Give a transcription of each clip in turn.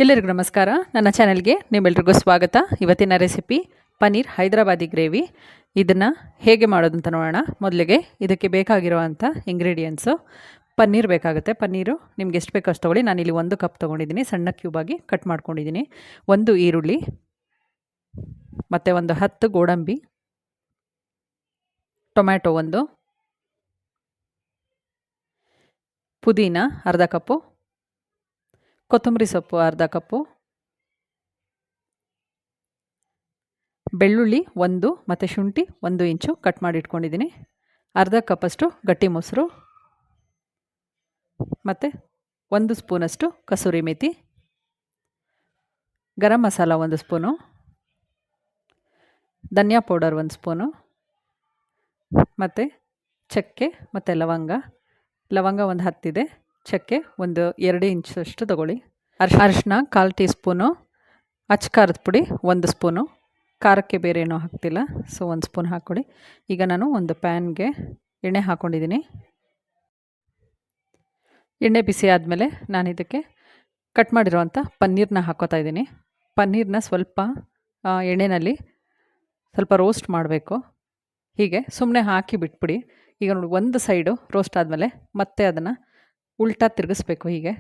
ಎಲ್ಲರಿಗೂ ನಮಸ್ಕಾರ. ನನ್ನ ಚಾನೆಲ್ಗೆ ನಿಮ್ಮೆಲ್ರಿಗೂ ಸ್ವಾಗತ. ಇವತ್ತಿನ ರೆಸಿಪಿ ಪನ್ನೀರ್ ಹೈದರಾಬಾದಿ ಗ್ರೇವಿ. ಇದನ್ನು ಹೇಗೆ ಮಾಡೋದು ಅಂತ ನೋಡೋಣ. ಮೊದಲಿಗೆ ಇದಕ್ಕೆ ಬೇಕಾಗಿರುವಂಥ ಇಂಗ್ರೀಡಿಯೆಂಟ್ಸು ಪನ್ನೀರ್ ಬೇಕಾಗುತ್ತೆ. ಪನ್ನೀರು ನಿಮ್ಗೆ ಎಷ್ಟು ಬೇಕೋ ಅಷ್ಟು ತೊಗೊಳ್ಳಿ. ನಾನಿಲ್ಲಿ 1 ಕಪ್ ತೊಗೊಂಡಿದ್ದೀನಿ, ಸಣ್ಣ ಕ್ಯೂಬಾಗಿ ಕಟ್ ಮಾಡ್ಕೊಂಡಿದ್ದೀನಿ. 1 ಈರುಳ್ಳಿ ಮತ್ತು ಒಂದು 10 ಗೋಡಂಬಿ, ಟೊಮ್ಯಾಟೊ 1, ಪುದೀನ ಅರ್ಧ ಕಪ್ಪು, ಕೊತ್ತಂಬರಿ ಸೊಪ್ಪು ಅರ್ಧ ಕಪ್ಪು, ಬೆಳ್ಳುಳ್ಳಿ 1 ಮತ್ತು ಶುಂಠಿ 1 ಇಂಚು ಕಟ್ ಮಾಡಿ ಇಟ್ಕೊಂಡಿದ್ದೀನಿ, ಅರ್ಧ ಕಪ್ಪಷ್ಟು ಗಟ್ಟಿ ಮೊಸರು ಮತ್ತು 1 ಸ್ಪೂನಷ್ಟು ಕಸೂರಿ ಮೇಥಿ, ಗರಂ ಮಸಾಲ 1 ಸ್ಪೂನು, ಧನಿಯಾ ಪೌಡರ್ 1 ಸ್ಪೂನು ಮತ್ತು ಚಕ್ಕೆ ಮತ್ತು ಲವಂಗ ಒಂದು 10 ಇದೆ, ಚಕ್ಕೆ ಒಂದು 2 ಇಂಚಷ್ಟು ತಗೊಳ್ಳಿ. ಅರಿಶಿನ 1/4 ಟೀ ಸ್ಪೂನು, ಅಚ್ಚ ಖಾರದ ಪುಡಿ 1 ಸ್ಪೂನು, ಖಾರಕ್ಕೆ ಬೇರೆ ಏನೂ ಹಾಕ್ತಿಲ್ಲ, ಸೊ 1 ಸ್ಪೂನ್ ಹಾಕ್ಕೊಳ್ಳಿ. ಈಗ ನಾನು ಒಂದು ಪ್ಯಾನ್ಗೆ ಎಣ್ಣೆ ಹಾಕ್ಕೊಂಡಿದ್ದೀನಿ. ಎಣ್ಣೆ ಬಿಸಿ ಆದಮೇಲೆ ನಾನು ಇದಕ್ಕೆ ಕಟ್ ಮಾಡಿರೋವಂಥ ಪನ್ನೀರನ್ನ ಹಾಕ್ಕೋತಾ ಇದ್ದೀನಿ. ಪನ್ನೀರನ್ನ ಸ್ವಲ್ಪ ಎಣ್ಣೆಯಲ್ಲಿ ಸ್ವಲ್ಪ ರೋಸ್ಟ್ ಮಾಡಬೇಕು. ಹೀಗೆ ಸುಮ್ಮನೆ ಹಾಕಿ ಬಿಟ್ಬಿಡಿ. ಈಗ ನೋಡಿ, ಒಂದು ಸೈಡು ರೋಸ್ಟ್ ಆದಮೇಲೆ ಮತ್ತೆ ಅದನ್ನು ಉಲ್ಟಾ ತಿರುಗಿಸ್ಬೇಕು. ಹೀಗೆ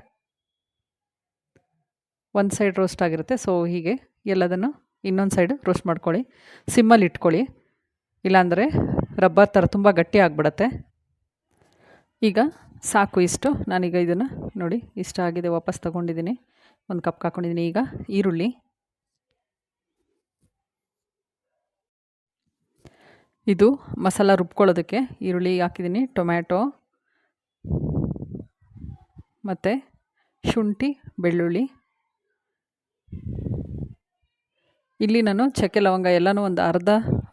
ಒಂದು ಸೈಡ್ ರೋಸ್ಟ್ ಆಗಿರುತ್ತೆ, ಸೊ ಹೀಗೆ ಎಲ್ಲದನ್ನು ಇನ್ನೊಂದು ಸೈಡು ರೋಸ್ಟ್ ಮಾಡ್ಕೊಳ್ಳಿ. ಸಿಮ್ಮಲ್ಲಿ ಇಟ್ಕೊಳ್ಳಿ, ಇಲ್ಲಾಂದರೆ ರಬ್ಬರ್ ಥರ ತುಂಬ ಗಟ್ಟಿ ಆಗಿಬಿಡತ್ತೆ. ಈಗ ಸಾಕು ಇಷ್ಟು. ನಾನೀಗ ಇದನ್ನು ನೋಡಿ ಇಷ್ಟ ಆಗಿದೆ, ವಾಪಸ್ ತೊಗೊಂಡಿದ್ದೀನಿ, 1 ಕಪ್ ಹಾಕ್ಕೊಂಡಿದ್ದೀನಿ. ಈಗ ಈರುಳ್ಳಿ, ಇದು ಮಸಾಲ ರುಬ್ಕೊಳ್ಳೋದಕ್ಕೆ ಈರುಳ್ಳಿ ಹಾಕಿದ್ದೀನಿ, ಟೊಮ್ಯಾಟೊ ಮತ್ತು ಶುಂಠಿ ಬೆಳ್ಳುಳ್ಳಿ. ಇಲ್ಲಿ ನಾನು ಚಕ್ಕೆ ಲವಂಗ ಎಲ್ಲನೂ ಒಂದು ಅರ್ಧ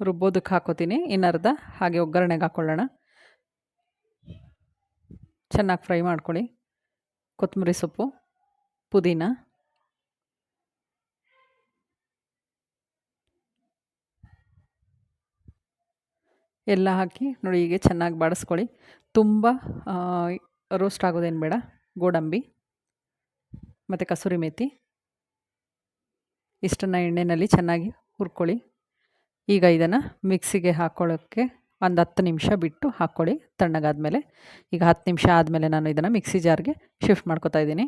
ರುಬ್ಬೋದಕ್ಕೆ ಹಾಕೋತೀನಿ, ಇನ್ನರ್ಧ ಹಾಗೆ ಒಗ್ಗರಣೆಗೆ ಹಾಕ್ಕೊಳ್ಳೋಣ. ಚೆನ್ನಾಗಿ ಫ್ರೈ ಮಾಡ್ಕೊಳ್ಳಿ. ಕೊತ್ತಂಬರಿ ಸೊಪ್ಪು, ಪುದೀನ, ಎಲ್ಲ ಹಾಕಿ ನೋಡಿ ಹೀಗೆ ಚೆನ್ನಾಗಿ ಬಾಡಿಸ್ಕೊಳ್ಳಿ. ತುಂಬ ರೋಸ್ಟ್ ಆಗೋದೇನು ಬೇಡ. ಗೋಡಂಬಿ ಮತ್ತು ಕಸೂರಿ ಮೇಥಿ ಇಷ್ಟನ್ನು ಎಣ್ಣೆಯಲ್ಲಿ ಚೆನ್ನಾಗಿ ಹುರ್ಕೊಳ್ಳಿ. ಈಗ ಇದನ್ನು ಮಿಕ್ಸಿಗೆ ಹಾಕ್ಕೊಳ್ಳೋಕ್ಕೆ ಒಂದು 10 ನಿಮಿಷ ಬಿಟ್ಟು ಹಾಕ್ಕೊಳ್ಳಿ, ತಣ್ಣಗಾದಮೇಲೆ. ಈಗ 10 ನಿಮಿಷ ಆದಮೇಲೆ ನಾನು ಇದನ್ನು ಮಿಕ್ಸಿ ಜಾರ್ಗೆ ಶಿಫ್ಟ್ ಮಾಡ್ಕೊತಾ ಇದ್ದೀನಿ.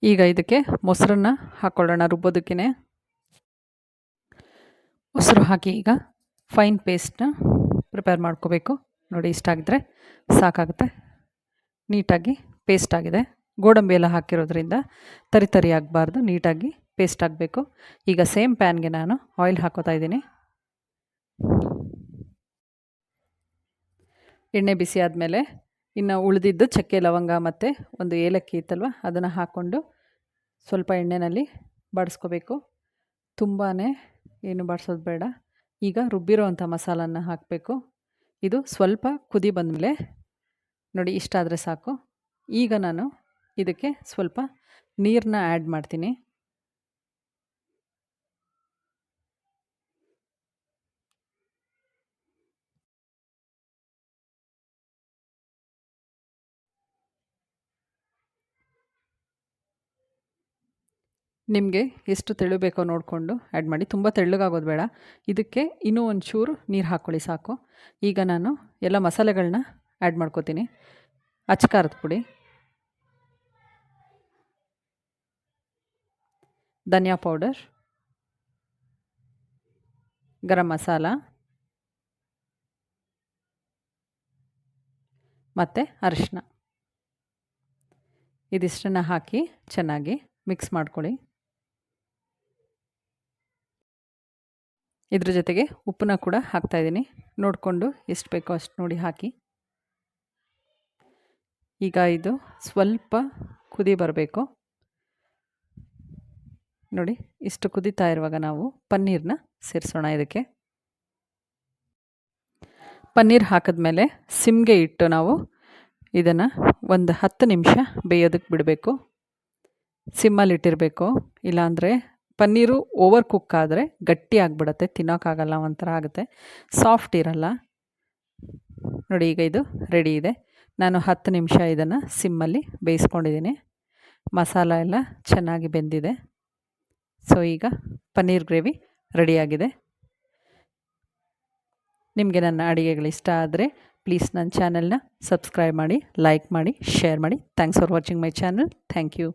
ಈಗ ಇದಕ್ಕೆ ಮೊಸರನ್ನ ಹಾಕ್ಕೊಳ್ಳೋಣ. ರುಬ್ಬೋದಕ್ಕೇ ಮೊಸರು ಹಾಕಿ ಈಗ ಫೈನ್ ಪೇಸ್ಟ್ನ ಪ್ರಿಪೇರ್ ಮಾಡ್ಕೋಬೇಕು. ನೋಡಿ, ಇಷ್ಟಾಗಿದ್ದರೆ ಸಾಕಾಗುತ್ತೆ. ನೀಟಾಗಿ ಪೇಸ್ಟ್ ಆಗಿದೆ. ಗೋಡಂಬಿ ಎಲ್ಲ ಹಾಕಿರೋದ್ರಿಂದ ತರಿ ಆಗಬಾರ್ದು, ನೀಟಾಗಿ ಪೇಸ್ಟ್ ಆಗಬೇಕು. ಈಗ ಸೇಮ್ ಪ್ಯಾನ್ಗೆ ನಾನು ಆಯಿಲ್ ಹಾಕೋತಾ ಇದ್ದೀನಿ. ಎಣ್ಣೆ ಬಿಸಿ ಆದಮೇಲೆ ಇನ್ನು ಉಳಿದಿದ್ದು ಚಕ್ಕೆ ಲವಂಗ ಮತ್ತು ಒಂದು ಏಲಕ್ಕಿ ಇತ್ತಲ್ವ, ಅದನ್ನು ಹಾಕ್ಕೊಂಡು ಸ್ವಲ್ಪ ಎಣ್ಣೆಯಲ್ಲಿ ಬಾಡಿಸ್ಕೋಬೇಕು. ತುಂಬಾ ಏನು ಬಾಡಿಸೋದು ಬೇಡ. ಈಗ ರುಬ್ಬಿರೋ ಅಂಥ ಮಸಾಲನ್ನ ಹಾಕಬೇಕು. ಇದು ಸ್ವಲ್ಪ ಕುದಿ ಬಂದಮೇಲೆ ನೋಡಿ, ಇಷ್ಟಾದರೆ ಸಾಕು. ಈಗ ನಾನು ಇದಕ್ಕೆ ಸ್ವಲ್ಪ ನೀರನ್ನ ಆ್ಯಡ್ ಮಾಡ್ತೀನಿ. ನಿಮಗೆ ಎಷ್ಟು ತೆಳು ಬೇಕೋ ನೋಡಿಕೊಂಡು ಆ್ಯಡ್ ಮಾಡಿ, ತುಂಬ ತೆಳ್ಳಗಾಗೋದು ಬೇಡ. ಇದಕ್ಕೆ ಇನ್ನೂ ಒಂಚೂರು ನೀರು ಹಾಕ್ಕೊಳ್ಳಿ, ಸಾಕು. ಈಗ ನಾನು ಎಲ್ಲ ಮಸಾಲೆಗಳನ್ನ ಆ್ಯಡ್ ಮಾಡ್ಕೋತೀನಿ. ಅಚ್ಚ ಖಾರದ ಪುಡಿ, ಧನಿಯಾ ಪೌಡರ್, ಗರಂ ಮಸಾಲ ಮತ್ತು ಅರಿಶಿನ, ಇದಿಷ್ಟನ್ನು ಹಾಕಿ ಚೆನ್ನಾಗಿ ಮಿಕ್ಸ್ ಮಾಡ್ಕೊಳ್ಳಿ. ಇದ್ರ ಜೊತೆಗೆ ಉಪ್ಪನ್ನ ಕೂಡ ಹಾಕ್ತಾಯಿದ್ದೀನಿ. ನೋಡಿಕೊಂಡು ಎಷ್ಟು ಬೇಕೋ ಅಷ್ಟು ನೋಡಿ ಹಾಕಿ. ಈಗ ಇದು ಸ್ವಲ್ಪ ಕುದಿ ಬರಬೇಕು. ನೋಡಿ, ಇಷ್ಟು ಕುದೀತಾ ಇರುವಾಗ ನಾವು ಪನ್ನೀರನ್ನ ಸೇರಿಸೋಣ. ಇದಕ್ಕೆ ಪನ್ನೀರ್ ಹಾಕಿದ್ಮೇಲೆ ಸಿಮ್ಗೆ ಇಟ್ಟು ನಾವು ಇದನ್ನು ಒಂದು 10 ನಿಮಿಷ ಬೇಯೋದಕ್ಕೆ ಬಿಡಬೇಕು. ಸಿಮ್ಮಲ್ಲಿ ಇಟ್ಟಿರಬೇಕು, ಇಲ್ಲಾಂದರೆ ಪನ್ನೀರು ಓವರ್ ಕುಕ್ ಆದರೆ ಗಟ್ಟಿ ಆಗಿಬಿಡುತ್ತೆ, ತಿನ್ನೋಕ್ಕಾಗಲ್ಲ, ಒಂಥರ ಆಗುತ್ತೆ, ಸಾಫ್ಟ್ ಇರಲ್ಲ. ನೋಡಿ, ಈಗ ಇದು ರೆಡಿ ಇದೆ. ನಾನು 10 ನಿಮಿಷ ಇದನ್ನು ಸಿಮ್ಮಲ್ಲಿ ಬೇಯಿಸ್ಕೊಂಡಿದ್ದೀನಿ. ಮಸಾಲ ಎಲ್ಲ ಚೆನ್ನಾಗಿ ಬೆಂದಿದೆ. ಸೊ ಈಗ ಪನ್ನೀರ್ ಗ್ರೇವಿ ರೆಡಿಯಾಗಿದೆ. ನಿಮಗೆ ನನ್ನ ಅಡುಗೆಗಳು ಇಷ್ಟ ಆದರೆ ಪ್ಲೀಸ್ ನನ್ನ ಚಾನಲ್ನ ಸಬ್ಸ್ಕ್ರೈಬ್ ಮಾಡಿ, ಲೈಕ್ ಮಾಡಿ, ಶೇರ್ ಮಾಡಿ. Thanks for watching my channel. Thank you.